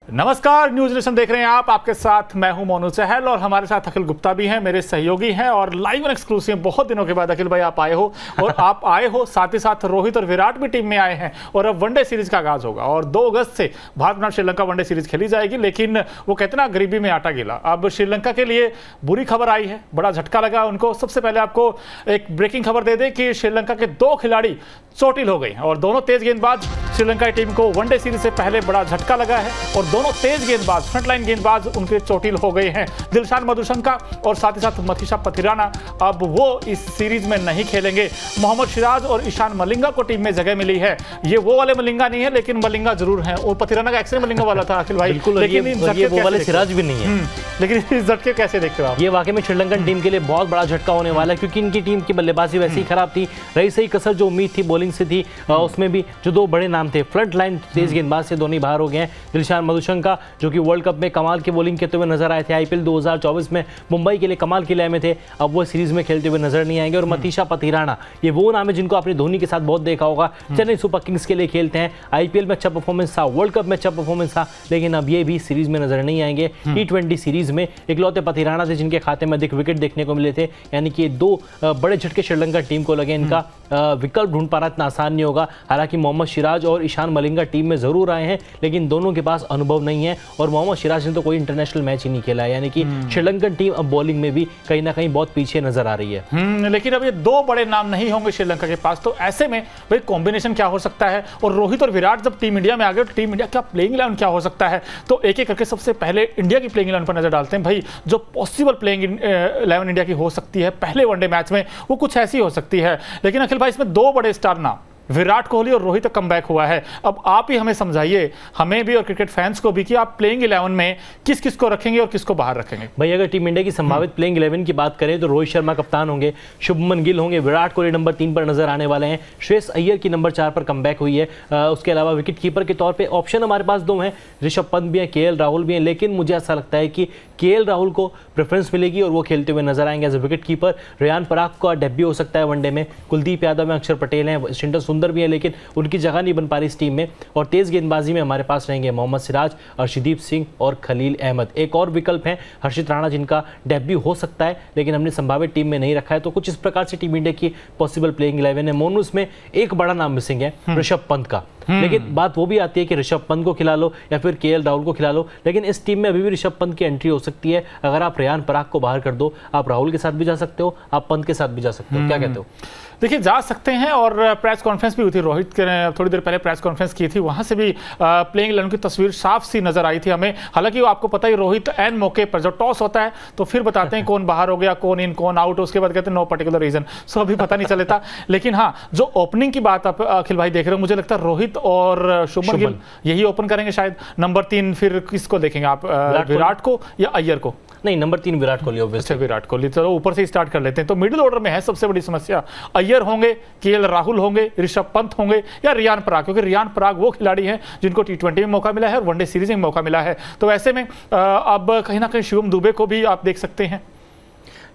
नमस्कार, news nation देख रहे हैं आप। आपके साथ मैं हूं मोनू चहल और हमारे साथ अखिल गुप्ता भी हैं, मेरे सहयोगी हैं और लाइव और एक्सक्लूसिव। बहुत दिनों के बाद अखिल भाई आप आए हो और आप आए हो साथ ही साथ रोहित और विराट भी टीम में आए हैं और अब वनडे सीरीज का आगाज होगा और 2 अगस्त से भारत बनाम श्रीलंका वनडे सीरीज खेली जाएगी। लेकिन वो कहते ना, गरीबी में आटा गीला। अब श्रीलंका के लिए बुरी खबर आई है, बड़ा झटका लगा उनको। सबसे पहले आपको एक ब्रेकिंग खबर दे दें कि श्रीलंका के 2 खिलाड़ी चोटिल हो गए और दोनों तेज गेंदबाज। श्रीलंका टीम को वनडे सीरीज से पहले बड़ा झटका लगा है और दोनों तेज गेंदबाज, फ्रंटलाइन गेंदबाज उनके चोटिल हो गए हैं। दिलशान मधुशंका और साथ ही साथ मथीशा पथिराना अब वो इस सीरीज में नहीं खेलेंगे। मोहम्मद सिराज और ईशान मलिंगा को टीम में जगह मिली है। ये वो वाले मलिंगा नहीं है, लेकिन मलिंगा जरूर है। और पथिराना का एक्सीडेंट मलिंगा वाला था अखिल भाई, लेकिन ये वो वाले सिराज भी नहीं है। लेकिन इस झटके कैसे देखते हो आप? ये वाकई में श्रीलंकन टीम के लिए बहुत बड़ा झटका होने वाला है, क्योंकि इनकी टीम की बल्लेबाजी वैसे ही खराब थी। रही सही कसर जो उम्मीद थी बॉलिंग से थी, उसमें भी जो 2 बड़े नाम थे फ्रंट लाइन तेज गेंदबाज से दोनों बाहर हो गए हैं। दिलशान मधुशंका जो कि वर्ल्ड कप में कमाल की बॉलिंग करते हुए नजर आए थे, आईपीएल 2024 में मुंबई के लिए कमाल की लय में थे, अब वो सीरीज में खेलते हुए नजर नहीं आएंगे। और मथीशा पथिराना ये वो नाम है जिनको आपने धोनी के साथ बहुत देखा होगा। चेन्नई सुपर किंग्स के लिए खेलते हैं, आईपीएल में अच्छा परफॉर्मेंस था, वर्ल्ड कप में अच्छा परफॉर्मेंस था, लेकिन अब ये भी सीरीज में नजर नहीं आएंगे। T20 सीरीज में इकलौते पथिराना थे जिनके खाते में अधिक विकेट देखने को मिले थे। यानी कि 2 बड़े झटके श्रीलंका टीम को लगे। इनका विकल्प ढूंढ पाना इतना आसान नहीं होगा। हालांकि मोहम्मद सिराज और ईशान मलिंगा टीम में जरूर आए हैं, लेकिन दोनों के पास अनुभव नहीं है और मोहम्मद सिराज ने तो कोई इंटरनेशनल मैच ही नहीं खेला है। यानी कि श्रीलंकन टीम अब बॉलिंग में भी कहीं ना कहीं बहुत पीछे नजर आ रही है। लेकिन अब ये 2 बड़े नाम नहीं होंगे श्रीलंका के पास, तो ऐसे में भाई कॉम्बिनेशन क्या हो सकता है? और रोहित और विराट जब टीम इंडिया में आ गए तो टीम इंडिया का प्लेइंग इलेवन क्या हो सकता है? तो एक एक करके सबसे पहले इंडिया की प्लेइंग इलेवन पर नजर डालते हैं। भाई जो पॉसिबल प्लेइंग इलेवन इंडिया की हो सकती है पहले वनडे मैच में, वो कुछ ऐसी हो सकती है। लेकिन अखिल भाई इसमें 2 बड़े स्टार नाम विराट कोहली और रोहित कम बैक हुआ है। अब आप ही हमें समझाइए, हमें भी और क्रिकेट फैंस को भी, कि आप प्लेइंग 11 में किस किस को रखेंगे और किसको बाहर रखेंगे? भाई अगर टीम इंडिया की संभावित प्लेइंग 11 की बात करें तो रोहित शर्मा कप्तान होंगे, शुभमन गिल होंगे, विराट कोहली नंबर 3 पर नजर आने वाले हैं, श्रेयस अय्यर की नंबर 4 पर कमबैक हुई है। उसके अलावा विकेट कीपर के तौर पर ऑप्शन हमारे पास 2 हैं, ऋषभ पंत भी हैं, KL राहुल भी हैं। लेकिन मुझे ऐसा लगता है कि KL राहुल को प्रेफरेंस मिलेगी और वो खेलते हुए नजर आएंगे as a wicket keeper. Riyan Parag का डेब्यू हो सकता है वनडे में। कुलदीप यादव में, अक्षर पटेल हैं, स्टिंटर सुंदर भी है, लेकिन उनकी जगह नहीं बन पा रही इस टीम में। और तेज गेंदबाजी में हमारे पास रहेंगे मोहम्मद सिराज, अर्शदीप सिंह और खलील अहमद। एक और विकल्प है हर्षित राणा, जिनका डेब्यू हो सकता है लेकिन हमने संभावित टीम में नहीं रखा है। तो कुछ इस प्रकार से टीम इंडिया की पॉसिबल प्लेइंग 11 है। मोनू इसमें एक बड़ा नाम मिसिंग है, ऋषभ पंत का। लेकिन बात वो भी आती है कि ऋषभ पंत को खिला लो या फिर KL राहुल को खिला लो, लेकिन इस टीम में अभी भी ऋषभ पंत की एंट्री हो सकती है। अगर आप रेयान पराग को बाहर कर दो, आप राहुल के साथ भी जा सकते हो, आप पंत के साथ भी जा सकते हो। क्या कहते हो? देखिए, जा सकते हैं। और प्रेस कॉन्फ्रेंस भी हुई थी, रोहित के थोड़ी देर पहले प्रेस कॉन्फ्रेंस की थी, वहां से भी प्लेइंग 11 की तस्वीर साफ सी नजर आई थी हमें। हालांकि आपको पता ही, रोहित एन मौके पर जब टॉस होता है तो फिर बताते हैं कौन बाहर हो गया, कौन इन कौन आउट, उसके बाद कहते हैं नो पर्टिकुलर रीजन। सो अभी पता नहीं चलता। लेकिन हाँ, जो ओपनिंग की बात आप अखिल भाई देख रहे हो, मुझे लगता है रोहित और शुभमन गिल यही ओपन करेंगे शायद। नंबर 3 फिर किसको देखेंगे आप, विराट को या अय्यर को? नहीं, नंबर 3 विराट कोहली ऑब्वियसली। अच्छा, विराट कोहली। चलो ऊपर से स्टार्ट कर लेते हैं। तो मिडिल ऑर्डर में है सबसे बड़ी समस्या, अय्यर होंगे, KL राहुल होंगे, ऋषभ पंत होंगे या रेयान पराग, क्योंकि रेयान पराग वो खिलाड़ी हैं जिनको T20 में मौका मिला है और वनडे सीरीज में मौका मिला है। तो ऐसे में अब कहीं ना कहीं शिवम दुबे को भी आप देख सकते हैं।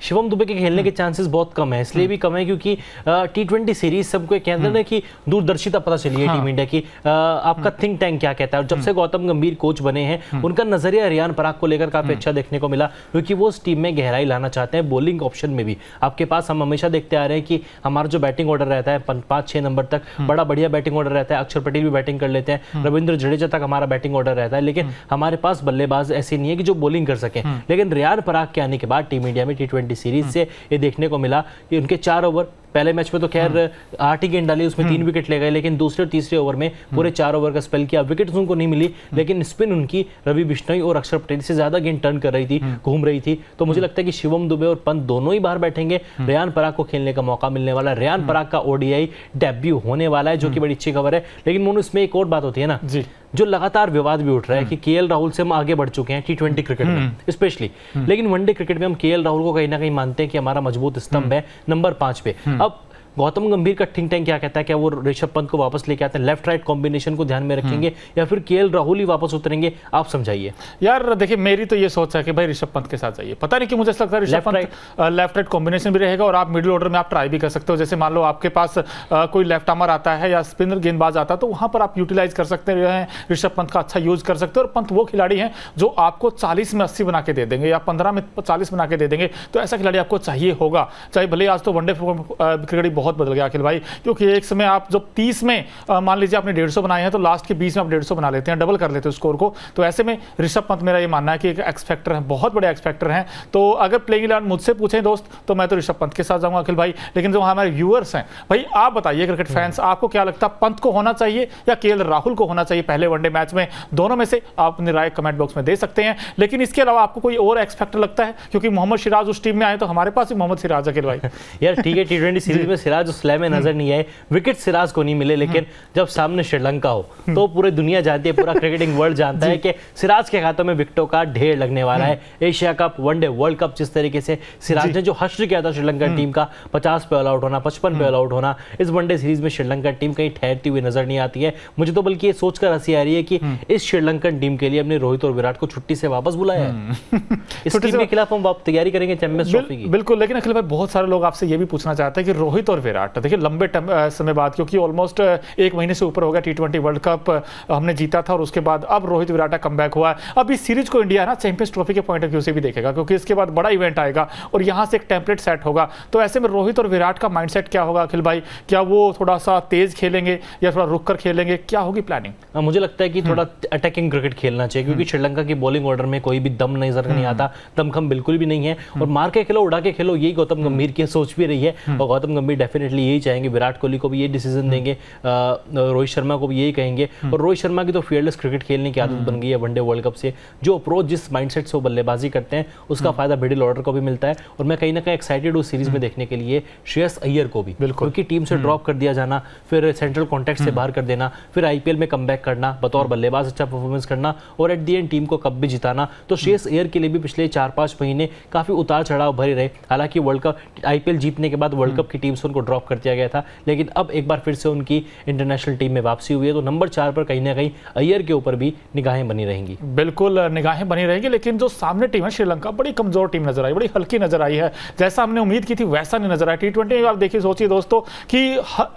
शिवम दुबे के खेलने के चांसेस बहुत कम है, इसलिए भी कम है क्योंकि T20 सीरीज सबको कहते हैं कि दूरदर्शिता पता चली है टीम इंडिया की। आपका थिंक टैंक क्या कहता है? और जब से गौतम गंभीर कोच बने हैं, उनका नजरिया रेयान पराग को लेकर काफी अच्छा देखने को मिला, क्योंकि वो उस टीम में गहराई लाना चाहते हैं। बॉलिंग ऑप्शन में भी आपके पास हम हमेशा देखते आ रहे हैं कि हमारा जो बैटिंग ऑर्डर रहता है 5-6 नंबर तक बड़ा बढ़िया बैटिंग ऑर्डर रहता है। अक्षर पटेल भी बैटिंग कर लेते हैं, रविंद्र जडेजा तक हमारा बैटिंग ऑर्डर रहता है, लेकिन हमारे पास बल्लेबाज ऐसे नहीं है कि जो बॉलिंग कर सके। लेकिन रेयान पराग के आने के बाद टीम इंडिया में T20 सीरीज से ये देखने को मिला कि उनके 4 ओवर, पहले मैच में तो खैर 8 ही गेंद डाली, उसमें 3 विकेट ले गए, लेकिन दूसरे और तीसरे ओवर में पूरे 4 ओवर का स्पेल किया। विकेट उनको नहीं मिली, लेकिन स्पिन उनकी रवि बिश्नोई और अक्षर पटेल से ज्यादा गेंद टर्न कर रही थी, घूम रही थी। तो मुझे लगता है कि शिवम दुबे और पंत दोनों ही बाहर बैठेंगे। रेयान पराग को खेलने का मौका मिलने वाला है। रेयान पराग का ODI डेब्यू होने वाला है, जो कि बड़ी अच्छी खबर है। लेकिन मोनू, इसमें एक और बात होती है ना जी, जो लगातार विवाद भी उठ रहा है कि KL राहुल से हम आगे बढ़ चुके हैं T20 क्रिकेट में स्पेशली, लेकिन वनडे क्रिकेट में हम KL राहुल को कहीं ना कहीं मानते हैं कि हमारा मजबूत स्तंभ है नंबर 5 पे। अब गौतम गंभीर का थिंक टैंक क्या कहता है? क्या वो ऋषभ पंत को वापस लेके आते हैं, लेफ्ट राइट कॉम्बिनेशन को ध्यान में रखेंगे, या फिर केएल राहुल ही वापस उतरेंगे? आप समझाइए यार। देखिए, मेरी तो ये सोच है कि भाई ऋषभ पंत के साथ जाइए। पता नहीं कि मुझे ऐसा लगता है Rishabh Pant left right combination भी रहेगा, और आप मिडिल ऑर्डर में आप ट्राई भी कर सकते हो। जैसे मान लो आपके पास कोई लेफ्ट आर्मर आता है या स्पिनर गेंदबाज आता है, तो वहां पर आप यूटिलाइज कर सकते हैं, ऋषभ पंत का अच्छा यूज कर सकते हो। और पंत वो खिलाड़ी हैं जो आपको 40 में 80 बना के दे देंगे या 15 में 40 बना के दे देंगे। तो ऐसा खिलाड़ी आपको चाहिए होगा, चाहे भले आज तो वनडे क्रिकेट बहुत बदल गया अखिल भाई, क्योंकि एक समय आप जब 30 में मान लीजिए आपने 150 बनाए हैं, तो लास्ट के 20 में आप 150 बना लेते हैं, डबल कर लेते हैं स्कोर को। तो ऐसे में ऋषभ पंत, मेरा ये मानना है कि एक एक्स फैक्टर है, बहुत बड़े एक्स फैक्टर हैं। तो अगर प्लेइंग 11 मुझसे पूछें दोस्त, तो मैं तो ऋषभ पंत के साथ जाऊंगा अखिल भाई। लेकिन जो हमारे व्यूअर्स हैं भाई, आप बताइए क्रिकेट फैंस, आपको क्या लगता है, पंत को होना चाहिए या केएल राहुल को होना चाहिए पहले वनडे मैच में? दोनों में से आप अपनी राय कमेंट बॉक्स में दे सकते हैं। लेकिन इसके अलावा आपको कोई और एक्स फैक्टर लगता है? क्योंकि मोहम्मद सिराज उस टीम में आए, तो हमारे पास ही मोहम्मद सिराज अखिल भाई। यार ठीक है, टी20 सीरीज में सिराज उस स्लैम में नजर नहीं आए, विकेट सिराज को नहीं मिले, लेकिन जब सामने श्रीलंका हो तो पूरी दुनिया जानती है, पूरा क्रिकेटिंग वर्ल्ड जानता है कि सिराज के हाथों में विकेटों का ढेर लगने वाला है। Asia cup, one day world cup, जिस तरीके से सिराज ने जो हश्र किया था श्रीलंका टीम का, 50 पे ऑल आउट होना, 55 पे ऑल आउट होना, इस वनडे सीरीज में श्रीलंका टीम कहीं ठहरती हुई नजर नहीं आती है। मुझे तो बल्कि ये सोचकर हंसी आ रही है कि इस श्रीलंकन टीम के लिए हमने रोहित और विराट को छुट्टी से वापस बुलाया है। इस टीम के खिलाफ हम तैयारी करेंगे चैंपियंस ट्रॉफी की। बिल्कुल, लेकिन अखिल भाई बहुत सारे लोग आपसे ये भी पूछना चाहते हैं कि रोहित और विराट, देखिए लंबे समय बाद, क्योंकि ऑलमोस्ट 1 महीने से ऊपर हो गया टी20 वर्ल्ड कप हमने जीता था, और उसके बाद अब रोहित विराट का कमबैक हुआ है। अब इस सीरीज को इंडिया ना चैंपियंस ट्रॉफी के पॉइंट ऑफ व्यू से भी देखेगा, क्योंकि इसके बाद बड़ा इवेंट आएगा और यहाँ से एक टेम्पलेट सेट होगा। तो ऐसे में रोहित और विराट का माइंडसेट क्या होगा अखिल भाई? क्या वो थोड़ा सा तेज खेलेंगे या थोड़ा रुक कर खेलेंगे? क्या होगी प्लानिंग? मुझे लगता है कि थोड़ा अटैकिंग क्रिकेट खेलना चाहिए, क्योंकि श्रीलंका की बॉलिंग ऑर्डर में कोई भी दम नजर नहीं आता, दमखम बिल्कुल भी नहीं है। और मार के खेलो, उड़ा के खेलो, यही गौतम गंभीर की सोच भी रही है, और गौतम गंभीर डेफिनेटली यही चाहेंगे। विराट कोहली को भी यही डिसीजन देंगे, रोहित शर्मा को भी यही कहेंगे। और रोहित शर्मा की तो फील्डलेस क्रिकेट खेलने की आदत बन गई है वनडे वर्ल्ड कप से। जो अप्रोच, जिस माइंडसेट से वो बल्लेबाजी करते हैं, उसका फायदा मिडिल ऑर्डर को भी मिलता है। और मैं कहीं ना कहीं एक्साइटेड हूँ सीरीज में देखने के लिए श्रेयस अय्यर को भी, क्योंकि टीम से ड्रॉप कर दिया जाना, फिर सेंट्रल कॉन्टैक्ट से बाहर कर देना, फिर आईपीएल में कमबैक करना, बतौर बल्लेबाज अच्छा परफॉर्मेंस करना, और एट दी एंड टीम को कप भी जिताना। तो श्रेयस अय्यर के लिए भी पिछले 4-5 महीने काफी उतार चढ़ाव भरे रहे। हालांकि वर्ल्ड कप, आईपीएल जीतने के बाद वर्ल्ड कप की टीम से उनको ड्रॉप कर दिया गया था, लेकिन अब एक बार फिर से उनकी इंटरनेशनल टीम में वापसी हुई है। तो नंबर 4 पर कहीं ना कहीं अय्यर के ऊपर भी निगाहें बनी रहेंगी। बिल्कुल निगाहें बनी रहेंगी, लेकिन जो सामने टीम है श्रीलंका, बड़ी कमजोर टीम नजर आई, बड़ी हल्की नजर आई है। जैसा हमने उम्मीद की थी वैसा नहीं नजर आया। टी20 में आप देखिए, सोचिए दोस्तों कि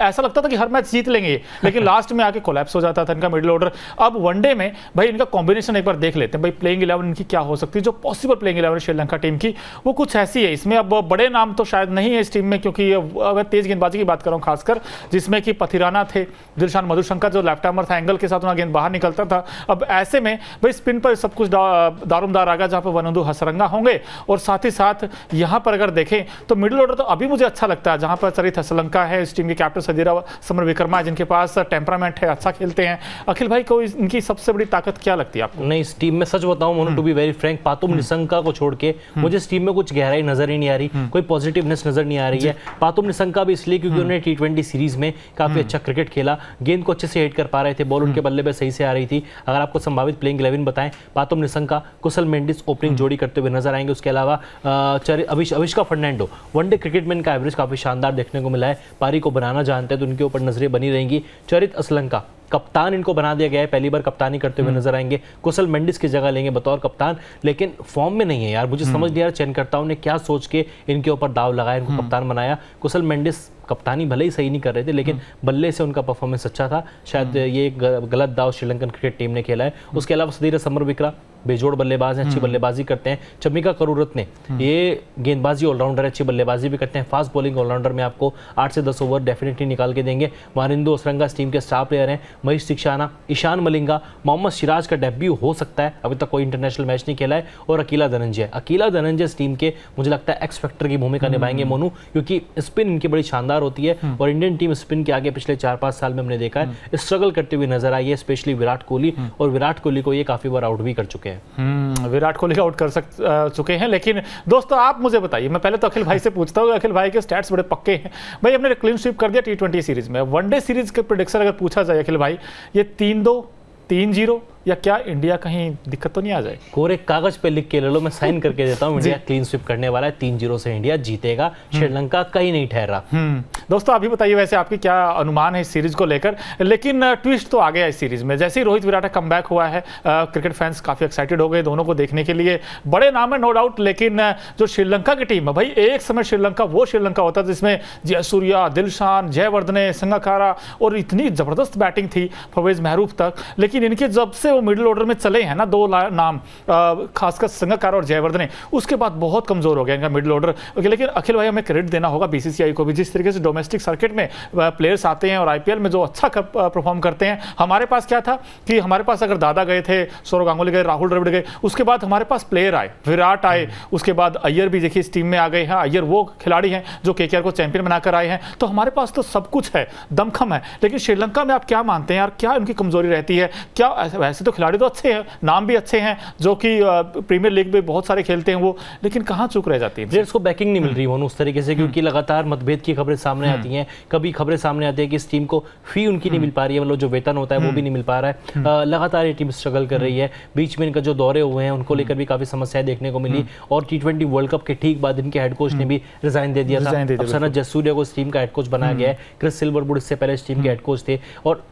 ऐसा लगता था कि हर मैच जीत लेंगे, लेकिन लास्ट में आके कोलैप्स हो जाता था इनका मिडिल ऑर्डर। अब वनडे में भाई इनका कॉम्बिनेशन एक बार देख लेते हैं, भाई प्लेइंग 11 इनकी क्या हो सकती है। जो पॉसिबल प्लेइंग 11 श्रीलंका टीम की वो कुछ ऐसी है। इसमें अब बड़े नाम तो शायद नहीं है इस टीम में, क्योंकि अगर तेज गेंदबाजी की बात करूं खासकर, जिसमें कि पथिराना थे, दिलशान मधुशंकर जो लेफ्ट आर्मर था, एंगल के साथ उनका गेंद बाहर निकलता था। अब ऐसे में भाई स्पिन पर सब कुछ दारोमदार आ गया, जहां पर वनुंदु हसरंगा होंगे, और साथ ही साथ यहां पर अगर देखें तो मिडिल ऑर्डर तो अभी मुझे अच्छा लगता है, जहां पर चरित हसलंका है, इस टीम के कैप्टन सदीरा समर विक्रमा, जिनके पास टेम्परामेंट है, अच्छा खेलते हैं। अखिल भाई को इनकी सबसे बड़ी ताकत क्या लगती है आपको? नहीं, इस टीम में सच बताऊं Monu, to be very frank, Pathum Nissanka को छोड़ के मुझे इस टीम में कुछ गहराई नजर ही नहीं आ रही, कोई पॉजिटिवनेस नजर नहीं आ रही है। पातुम निशंका भी इसलिए क्योंकि उन्होंने टी20 सीरीज में काफी अच्छा क्रिकेट खेला, गेंद को अच्छे से हिट कर पा रहे थे, बॉल उनके बल्ले पे सही से आ रही थी। अगर आपको संभावित प्लेइंग 11 बताएं, पातुम निशंका, कुशल मेंडिस ओपनिंग जोड़ी करते हुए नजर आएंगे। उसके अलावा अविष्का फर्नांडो, वनडे क्रिकेट में इनका एवरेज काफी शानदार देखने को मिला है, पारी को बनाना जानते हैं, तो उनके ऊपर नजरें बनी रहेंगी। चरित असलंका, कप्तान इनको बना दिया गया है, पहली बार कप्तानी करते हुए नजर आएंगे। कुशल मेंडिस की जगह लेंगे बतौर कप्तान, लेकिन फॉर्म में नहीं है यार। मुझे समझ नहीं आ रहा चयनकर्ताओं ने क्या सोच के इनके ऊपर दाव लगाया, इनको कप्तान बनाया। कुशल मेंडिस कप्तानी भले ही सही नहीं कर रहे थे, लेकिन बल्ले से उनका परफॉर्मेंस अच्छा था। शायद ये गलत दाव श्रीलंकन क्रिकेट टीम ने खेला है। उसके अलावा सदीरा समर विक्रा बेजोड़ बल्लेबाज हैं, अच्छी बल्लेबाजी करते हैं। चमिका करुरत्ने, ये गेंदबाजी ऑलराउंडर है, अच्छी बल्लेबाजी भी करते हैं। फास्ट बॉलिंग ऑलराउंडर में आपको 8 से 10 ओवर डेफिनेटली निकाल के देंगे। मारिंदो असरंगा इस टीम के स्टार प्लेयर हैं। महेश दीक्षाना, ईशान मलिंगा, मोहम्मद सिराज का डेब्यू हो सकता है, अभी तक कोई इंटरनेशनल मैच नहीं खेला है। और अकीला धनंजय इस टीम के मुझे लगता है एक्स फैक्टर की भूमिका निभाएंगे मोनू, क्योंकि स्पिन इनकी बड़ी शानदार होती है। और इंडियन टीम स्पिन के आगे पिछले 4-5 साल में हमने देखा है स्ट्रगल करते हुए नजर आई है, स्पेशली विराट कोहली। और विराट कोहली को ये काफी बार आउट भी कर चुके हैं। विराट कोहली आउट कर चुके हैं। लेकिन दोस्तों आप मुझे बताइए, मैं पहले तो अखिल भाई से पूछता हूँ, अखिल भाई के स्टैट्स बड़े पक्के हैं भाई, हमने क्लीन स्वीप कर दिया टी20 सीरीज में। वनडे सीरीज के प्रेडिक्शन अगर पूछा जाए अखिल भाई, ये 3-2, 3-0, या क्या इंडिया कहीं दिक्कत तो नहीं आ जाए? कोरे कागज पे लिख के ले लो, मैं साइन करके देता हूँ, इंडिया क्लीन स्वीप करने वाला है, 3-0 से इंडिया जीतेगा, श्रीलंका कहीं नहीं ठहरा। दोस्तों अभी बताइए वैसे आपकी क्या अनुमान है इस सीरीज को लेकर, लेकिन ट्विस्ट तो आ गया इस सीरीज में। जैसे ही रोहित विराट का कमबैक हुआ है, क्रिकेट फैंस काफी एक्साइटेड हो गए दोनों को देखने के लिए, बड़े नाम है नो डाउट, लेकिन जो श्रीलंका की टीम है भाई, एक समय श्रीलंका वो श्रीलंका होता था जिसमें जयसूर्या, दिलशान, जयवर्धने, संगकारा और इतनी जबरदस्त बैटिंग थी परवेज महरूफ तक। लेकिन इनके जब से वो मिडिल ऑर्डर में चले हैं ना, दो नाम खासकर संगकारा और जयवर्धने, उसके बाद बहुत कमजोर हो गया इनका मिडिल ऑर्डर। लेकिन अखिल भाई हमें क्रेडिट देना होगा बीसीसीआई को भी, जिस तरीके से डोमेस्टिक सर्किट में प्लेयर्स आते हैं और आईपीएल में जो अच्छा परफॉर्म करते हैं। हमारे पास क्या था कि हमारे पास अगर दादा गए थे, सौरव गांगुली गए, राहुल द्रविड़ गए, उसके बाद हमारे पास प्लेयर आए, विराट आए, उसके बाद अय्यर भी देखिए इस टीम में आ गए हैं। अय्यर वो खिलाड़ी हैं जो केकेआर को चैंपियन बनाकर आए हैं, तो हमारे पास तो सब कुछ है, दमखम है। लेकिन श्रीलंका में आप क्या मानते हैं यार, क्या उनकी कमजोरी रहती है? क्या वैसे तो खिलाड़ी तो अच्छे हैं, नाम भी अच्छे हैं, जो कि प्रीमियर लीग में बहुत सारे खेलते हैं वो, लेकिन कहाँ चूक रह जाती है? प्लेयर्स को बैकिंग नहीं मिल रही वो उस तरीके से, क्योंकि लगातार मतभेद की खबरें सामने आती हैं। कभी खबरें सामने आती है कि इस टीम को फी उनकी नहीं मिल पा रही है, मतलब जो वेतन होता है वो भी नहीं मिल पा रहा है। लगातार ये टीम स्ट्रगल कर रही है। बीच में इनका जो दौरे हुए हैं उनको लेकर भी काफी समस्याएं देखने को मिली, और T20 वर्ल्ड कप के ठीक बाद इनके हेड कोच ने भी रिजाइन दे दिया था। अब सनत जयसूर्या को इस टीम का हेड कोच बनाया गया है। क्रिस सिल्वरवुड इससे पहले इस टीम के हेड कोच थे, और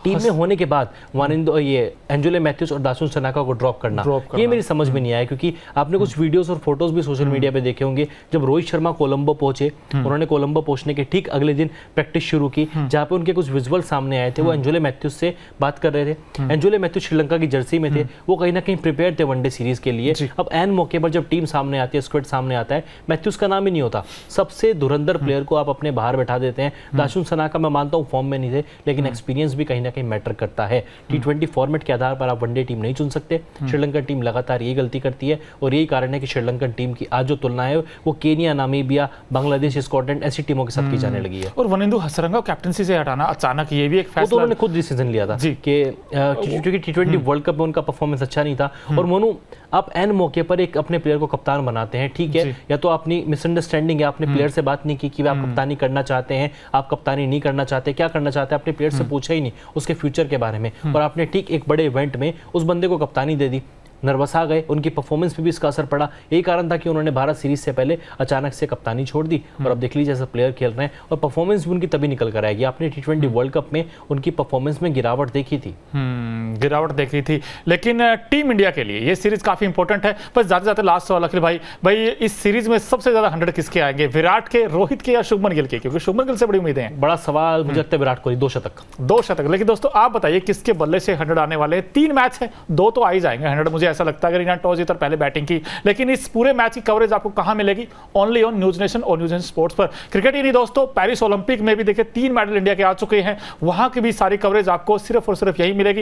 टीम में होने के बाद वानिंदो, ये एंजुले मैथ्यूज और दासुन सनाका को ड्रॉप करना ये मेरी समझ में नहीं आया। क्योंकि आपने कुछ वीडियोस और फोटोज भी सोशल मीडिया पे देखे होंगे, जब रोहित शर्मा कोलंबो पहुंचे, उन्होंने कोलंबो पहुंचने के ठीक अगले दिन प्रैक्टिस शुरू की, जहां पे उनके कुछ विजुअल सामने आए थे। वो एंजुले मैथ्यूज से बात कर रहे थे। एंजुले मैथ्यूज श्रीलंका की जर्सी में थे, वो कहीं ना कहीं प्रिपेयर थे वनडे सीरीज के लिए। अब एन मौके पर जब टीम सामने आती है, स्क्वाड सामने आता है, मैथ्यूज का नाम ही नहीं होता। सबसे धुरंधर प्लेयर को आप अपने बाहर बैठा देते हैं। दासुन सनाका मैं मानता हूँ फॉर्म में नहीं थे, लेकिन एक्सपीरियंस भी कहीं ना कहीं मैटर करता है। T20 फॉर्मेट के आधार पर आप वनडे टीम नहीं चुन सकते। श्रीलंका टीम लगातार ये गलती करती है, और यही कारण है कि श्रीलंकन टीम की आज जो तुलना है वो केनिया, नामीबिया, बांग्लादेश, स्कॉटलैंड ऐसी टीमों के साथ की जाने लगी है। और वनिंदु हसरंगा कैप्टनसी से हटाना अचानक, ये भी एक फैसला, तो उन्होंने खुद डिसीजन लिया था कि क्योंकि T20 वर्ल्ड कप में उनका परफॉर्मेंस अच्छा नहीं था। और मोनू, आप एन मौके पर एक अपने प्लेयर को कप्तान बनाते हैं, ठीक है, या तो अपनी मिसअंडरस्टैंडिंग है, आपने प्लेयर से बात नहीं की कि आप कप्तानी करना चाहते हैं, आप कप्तानी नहीं करना चाहते, क्या करना चाहते हैं, अपने प्लेयर से पूछा ही नहीं उसके फ्यूचर के बारे में, और आपने ठीक एक बड़े इवेंट में उस बंदे को कप्तानी दे दी। नर्वस आ गए, उनकी परफॉर्मेंस पे भी इसका असर पड़ा। यही कारण था कि उन्होंने भारत सीरीज से पहले अचानक से कप्तानी छोड़ दी, और अब देख लीजिए जैसे प्लेयर खेल रहे हैं, और परफॉर्मेंस भी उनकी तभी निकल कर आएगी। आपने T20 वर्ल्ड कप में उनकी परफॉर्मेंस में गिरावट देखी थी। गिरावट देखी थी, लेकिन टीम इंडिया के लिए ये सीरीज काफी इंपॉर्टेंट है। बस जाते जाते लास्ट सवाल अखिल भाई इस सीरीज में सबसे ज्यादा 100 किसके आएंगे, विराट के, रोहित के, या शुभमन गिल के? क्योंकि शुभमन गिल से बड़ी उम्मीदें हैं। बड़ा सवाल मुझे लगता है विराट कोहली 2 शतक। लेकिन दोस्तों आप बताइए किसके बल्ले से 100 आने वाले हैं? 3 मैच है, 2 तो आ ही जाएंगे 100, मुझे ऐसा लगता है। अगर जीतर पहले बैटिंग की, लेकिन इस पूरे मैच की कवरेज आपको कहां मिलेगी? ओनली ऑन न्यूज नेशन और न्यूज नेशन स्पोर्ट्स पर। क्रिकेट ही नहीं दोस्तों, पेरिस ओलंपिक में भी देखिए 3 मेडल इंडिया के आ चुके हैं, वहां की भी सारी कवरेज आपको सिर्फ और सिर्फ यही मिलेगी।